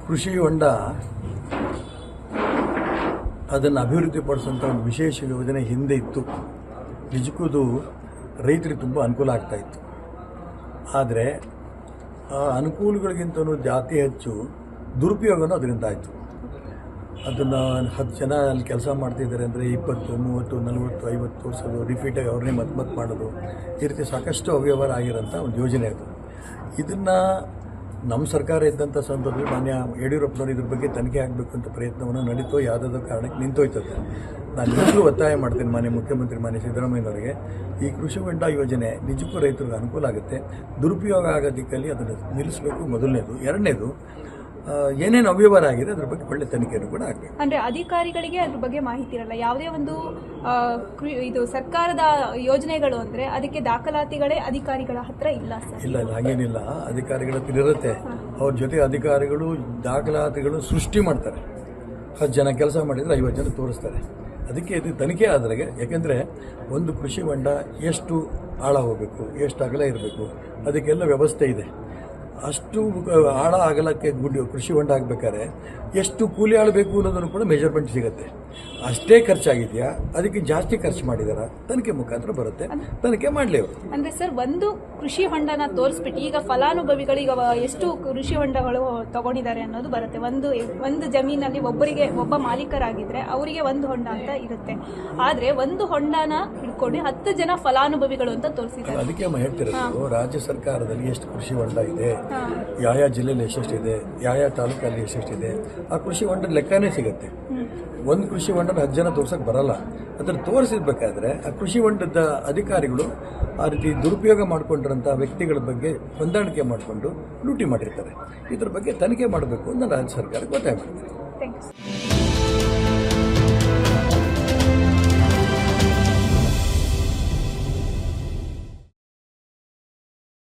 ಕೃಷಿ ಹೊಂಡ ಅದನ್ನು ಅಭಿವೃದ್ಧಿಪಡಿಸುವಂಥ ಒಂದು ವಿಶೇಷ ಯೋಜನೆ ಹಿಂದೆ ಇತ್ತು. ನಿಜಕ್ಕೂ ಅದು ರೈತರಿಗೆ ತುಂಬ ಅನುಕೂಲ ಆಗ್ತಾಯಿತ್ತು. ಆದರೆ ಆ ಅನುಕೂಲಗಳಿಗಿಂತಲೂ ಜಾತಿ ಹೆಚ್ಚು ದುರುಪಯೋಗನೂ ಅದರಿಂದ ಆಯಿತು. ಅದನ್ನು 10 ಜನ ಅಲ್ಲಿ ಕೆಲಸ ಮಾಡ್ತಿದ್ದಾರೆ ಅಂದರೆ 20, 30, 40, 50 ವರ್ಷದ್ದು ರಿಪೀಟಾಗಿ ಅವ್ರನ್ನೇ ಮತ್ತೆ ಮಾಡೋದು, ಈ ರೀತಿ ಸಾಕಷ್ಟು ಅವ್ಯವಹಾರ ಆಗಿರೋಂಥ ಒಂದು ಯೋಜನೆ ಅದು. ಇದನ್ನು ನಮ್ಮ ಸರ್ಕಾರ ಇದ್ದಂಥ ಸಂದರ್ಭದಲ್ಲಿ ಮಾನ್ಯ ಯಡಿಯೂರಪ್ಪನವರು ಇದ್ರ ಬಗ್ಗೆ ತನಿಖೆ ಆಗಬೇಕು ಅಂತ ಪ್ರಯತ್ನವನ್ನು ನಡೀತೋ ಯಾವುದಾದ್ರೂ ಕಾರಣಕ್ಕೆ ನಿಂತೋಯ್ತದೆ. ನಾನು ಈಗಲೂ ಒತ್ತಾಯ ಮಾಡ್ತೀನಿ ಮಾನ್ಯ ಮುಖ್ಯಮಂತ್ರಿ ಮಾನ್ಯ ಸಿದ್ದರಾಮಯ್ಯನವರಿಗೆ, ಈ ಕೃಷಿ ಹೊಂಡ ಯೋಜನೆ ನಿಜಕ್ಕೂ ರೈತರಿಗೆ ಅನುಕೂಲ ಆಗುತ್ತೆ, ದುರುಪಯೋಗ ಆಗೋ ದಿಕ್ಕಲ್ಲಿ ಅದನ್ನು ನಿಲ್ಲಿಸಬೇಕು ಮೊದಲನೇದು. ಎರಡನೇದು, ಏನೇನು ಅವ್ಯವಹಾರ ಆಗಿದೆ ಅದ್ರ ಬಗ್ಗೆ ಒಳ್ಳೆ ತನಿಖೆಯನ್ನು ಕೂಡ ಆಗಬೇಕು. ಅಂದರೆ ಅಧಿಕಾರಿಗಳಿಗೆ ಅದ್ರ ಬಗ್ಗೆ ಮಾಹಿತಿ ಇರಲ್ಲ. ಯಾವುದೇ ಒಂದು ಇದು ಸರ್ಕಾರದ ಯೋಜನೆಗಳು ಅಂದರೆ ಅದಕ್ಕೆ ದಾಖಲಾತಿಗಳೇ ಅಧಿಕಾರಿಗಳ ಹತ್ರ ಇಲ್ಲ ಸರ್. ಇಲ್ಲ ಹಾಗೇನಿಲ್ಲ, ಅಧಿಕಾರಿಗಳ ಹತ್ರ ಇರುತ್ತೆ. ಅವ್ರ ಜೊತೆ ಅಧಿಕಾರಿಗಳು ದಾಖಲಾತಿಗಳು ಸೃಷ್ಟಿ ಮಾಡ್ತಾರೆ. 10 ಜನ ಕೆಲಸ ಮಾಡಿದರೆ 50 ಜನ ತೋರಿಸ್ತಾರೆ. ಅದಕ್ಕೆ ಇದು ತನಿಖೆ ಆದ್ರಾಗೆ, ಯಾಕೆಂದರೆ ಒಂದು ಕೃಷಿ ಹೊಂಡ ಎಷ್ಟು ಆಳ ಹೋಗಬೇಕು, ಎಷ್ಟು ಅಗಲ ಇರಬೇಕು, ಅದಕ್ಕೆಲ್ಲ ವ್ಯವಸ್ಥೆ ಇದೆ. ಅಷ್ಟು ಆಳ ಅಗಲಕ್ಕೆ ಕೃಷಿ ಹೊಂಡ ಆಗಬೇಕಾದ್ರೆ ಎಷ್ಟು ಕೂಲಿ ಆಳಬೇಕು ಅನ್ನೋದನ್ನು ಕೂಡ ಮೆಜರ್ಮೆಂಟ್ ಸಿಗುತ್ತೆ. ಅಷ್ಟೇ ಖರ್ಚಾಗಿದೆಯಾ, ಅದಕ್ಕೆ ಜಾಸ್ತಿ ಖರ್ಚು ಮಾಡಿದಾರ, ತನಿಖೆ ಮುಖಾಂತರ ಬರುತ್ತೆ, ತನಿಖೆ ಮಾಡಲಿ ಅವರು. ಅಂದರೆ ಸರ್, ಒಂದು ಕೃಷಿ ಹೊಂಡನ ತೋರಿಸ್ಬಿಟ್ಟು ಈಗ ಫಲಾನುಭವಿಗಳು ಈಗ ಎಷ್ಟು ಕೃಷಿ ಹೊಂಡಗಳು ತಗೊಂಡಿದ್ದಾರೆ ಅನ್ನೋದು ಬರುತ್ತೆ. ಒಂದು ಜಮೀನಲ್ಲಿ ಒಬ್ಬ ಮಾಲೀಕರಾಗಿದ್ರೆ ಅವರಿಗೆ ಒಂದು ಹೊಂಡ ಅಂತ ಇರುತ್ತೆ. ಆದರೆ ಒಂದು ಹೊಂಡನ ಹಿಡ್ಕೊಂಡು 10 ಜನ ಫಲಾನುಭವಿಗಳು ಅಂತ ತೋರಿಸಿದ್ದಾರೆ. ಅದಕ್ಕೆ ಹೇಳ್ತಿರೋದು, ರಾಜ್ಯ ಸರ್ಕಾರದಲ್ಲಿ ಎಷ್ಟು ಕೃಷಿ ಹೊಂಡ ಇದೆ, ಯಾವ ಜಿಲ್ಲೆಯಲ್ಲಿ ಎಷ್ಟೆಷ್ಟಿದೆ, ಯಾವ ತಾಲೂಕಲ್ಲಿ ಎಷ್ಟೆಷ್ಟಿದೆ, ಆ ಕೃಷಿ ಹೊಂಡದ ಲೆಕ್ಕನೇ ಸಿಗುತ್ತೆ. ಒಂದು ಕೃಷಿ ಹೊಂಡನ 10 ಜನ ತೋರ್ಸಕ್ಕೆ ಬರಲ್ಲ. ಅದನ್ನು ತೋರಿಸಿರ್ಬೇಕಾದ್ರೆ ಆ ಕೃಷಿ ಹೊಂಡದ ಅಧಿಕಾರಿಗಳು ಆ ರೀತಿ ದುರುಪಯೋಗ ಮಾಡಿಕೊಂಡಿರೋಂಥ ವ್ಯಕ್ತಿಗಳ ಬಗ್ಗೆ ಹೊಂದಾಣಿಕೆ ಮಾಡಿಕೊಂಡು ಲೂಟಿ ಮಾಡಿರ್ತಾರೆ. ಇದ್ರ ಬಗ್ಗೆ ತನಿಖೆ ಮಾಡಬೇಕು ಅಂತ ರಾಜ್ಯ ಸರ್ಕಾರಕ್ಕೆ ಒತ್ತಾಯ ಮಾಡ್ತಾರೆ. Thank you.